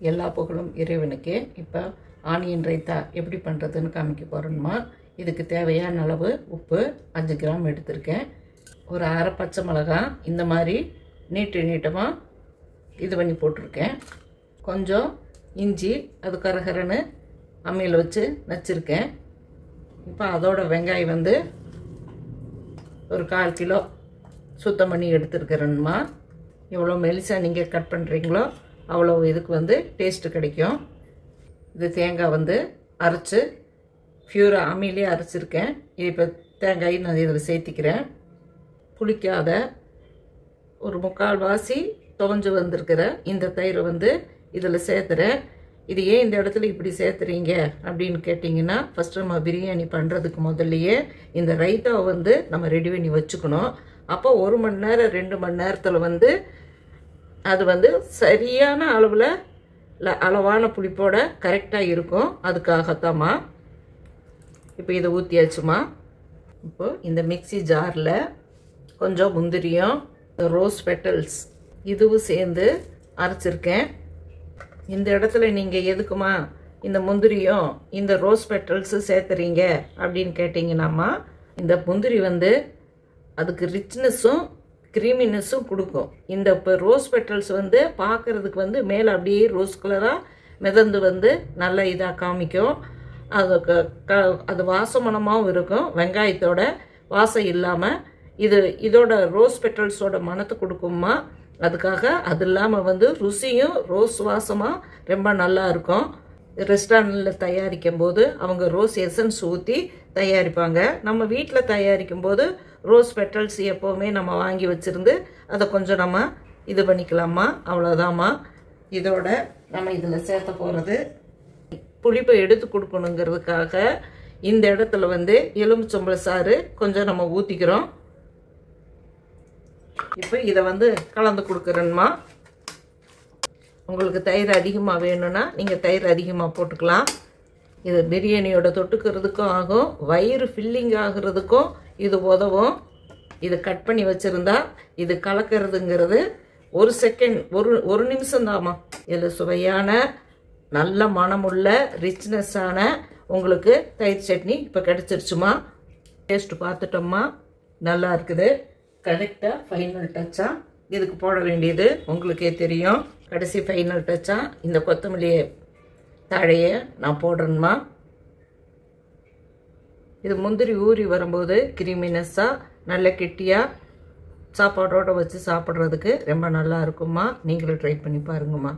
எல்லா புகழும் இறைவனுக்கே. இப்போ ஆனியன் ரைத்தா எப்படி பண்ணுறதுன்னு காமிக்க போகிறோம்மா. இதுக்கு தேவையான அளவு உப்பு 5 கிராம் எடுத்திருக்கேன். ஒரு அரை பச்சை மிளகாய் இந்த மாதிரி நீட்டமாக இது பண்ணி போட்டிருக்கேன். கொஞ்சம் இஞ்சி அது கரகரன்னு அம்மியில் வச்சு நச்சிருக்கேன். இப்போ அதோட வெங்காயம் வந்து ஒரு 1/4 கிலோ சுத்தம் பண்ணி எடுத்துருக்கிறேன்மா. எவ்வளோ மெலிசாக நீங்கள் கட் பண்ணுறீங்களோ அவ்வளோ இதுக்கு வந்து டேஸ்ட்டு கிடைக்கும். இது தேங்காய் வந்து அரைச்சி ஃப்யூராக அம்மியிலே அரைச்சிருக்கேன். இது இப்போ தேங்காய் நான் இதில் சேர்த்திக்கிறேன். புளிக்காத ஒரு 3/4 வாசி துவஞ்சு வந்திருக்கிற இந்த தயிரை வந்து இதில் சேர்த்துறேன். இது ஏன் இந்த இடத்துல இப்படி சேர்த்துறீங்க அப்படின்னு கேட்டிங்கன்னா, ஃபஸ்ட்டு நம்ம பிரியாணி பண்ணுறதுக்கு முதல்லையே இந்த ரைத்தாவை வந்து நம்ம ரெடி பண்ணி வச்சுக்கணும். அப்போ 1 மணி நேரம் 2 மணி நேரத்தில் வந்து அது வந்து சரியான அளவில் அளவான புளிப்போட கரெக்டாக இருக்கும். அதுக்காகத்தாம்மா. இப்போ இதை ஊற்றியாச்சுமா. இப்போது இந்த மிக்சி ஜாரில் கொஞ்சம் முந்திரியும் ரோஸ் பெட்டல்ஸ் இதுவும் சேர்ந்து அரைச்சிருக்கேன். இந்த இடத்துல நீங்கள் எதுக்குமா இந்த முந்திரியும் இந்த ரோஸ் பெட்டல்ஸு சேர்த்துறீங்க அப்படின்னு கேட்டிங்கன்னாம்மா, இந்த முந்திரி வந்து அதுக்கு ரிச்னஸும் க்ரீமினஸும் கொடுக்கும். இந்த இப்போ ரோஸ் பெட்டல்ஸ் வந்து பார்க்குறதுக்கு வந்து மேலே அப்படியே ரோஸ் கலராக மிதந்து வந்து நல்ல இதாக காமிக்கும். அது வாசமனமாகவும் இருக்கும். வெங்காயத்தோட வாசம் இல்லாமல் இதோட ரோஸ் பெட்டல்ஸோட மனத்தை கொடுக்குமா. அதுக்காக அது இல்லாமல் வந்து ருசியும் ரோஸ் வாசமாக ரொம்ப நல்லா இருக்கும். ரெஸ்டாரண்ட்டில் தயாரிக்கும் போது அவங்க ரோஸ் எசன்ஸ் ஊற்றி தயாரிப்பாங்க. நம்ம வீட்டில் தயாரிக்கும் போது ரோஸ் பெட்டல்ஸ் எப்போவுமே நம்ம வாங்கி வச்சுருந்து அதை கொஞ்சம் நம்ம இது பண்ணிக்கலாமா. அவ்வளோதாம்மா. இதோட நம்ம இதில் சேர்த்த போகிறது புளிப்பை எடுத்து கொடுக்கணுங்கிறதுக்காக இந்த இடத்துல வந்து எலுமிச்சம்பழ சாறு கொஞ்சம் நம்ம ஊற்றிக்கிறோம். இப்போ இதை வந்து கலந்து கொடுக்குறேன்மா. உங்களுக்கு தயிர் அதிகமாக வேணும்னா நீங்கள் தயிர் அதிகமாக போட்டுக்கலாம். இது பிரியாணியோட தொட்டுக்கிறதுக்கும் ஆகும், வயிறு ஃபில்லிங் ஆகிறதுக்கும் இது உதவும். இது கட் பண்ணி வச்சுருந்தா இது கலக்கிறதுங்கிறது 1 செகண்ட் ஒரு நிமிஷம் தாம்மா. இதில் சுவையான நல்ல மனமுள்ள ரிச்னஸ்ஸான உங்களுக்கு தயிர் சட்னி இப்போ கிடச்சிருச்சுமா. டேஸ்ட்டு பார்த்துட்டோம்மா. நல்லா இருக்குது. கரெக்டாக ஃபைனல் டச்சாக இதுக்கு போட வேண்டியது உங்களுக்கே தெரியும். கடைசி ஃபைனல் டச்சாக இந்த கொத்தமல்லி தாழையை நான் போடுறேன்மா. இது முந்திரி ஊறி வரும்போது கிரீமினஸ்ஸாக நல்ல கெட்டியாக சாப்பாடோடு வச்சு சாப்பிட்றதுக்கு ரொம்ப நல்லா இருக்கும்மா. நீங்களும் ட்ரை பண்ணி பாருங்கம்மா.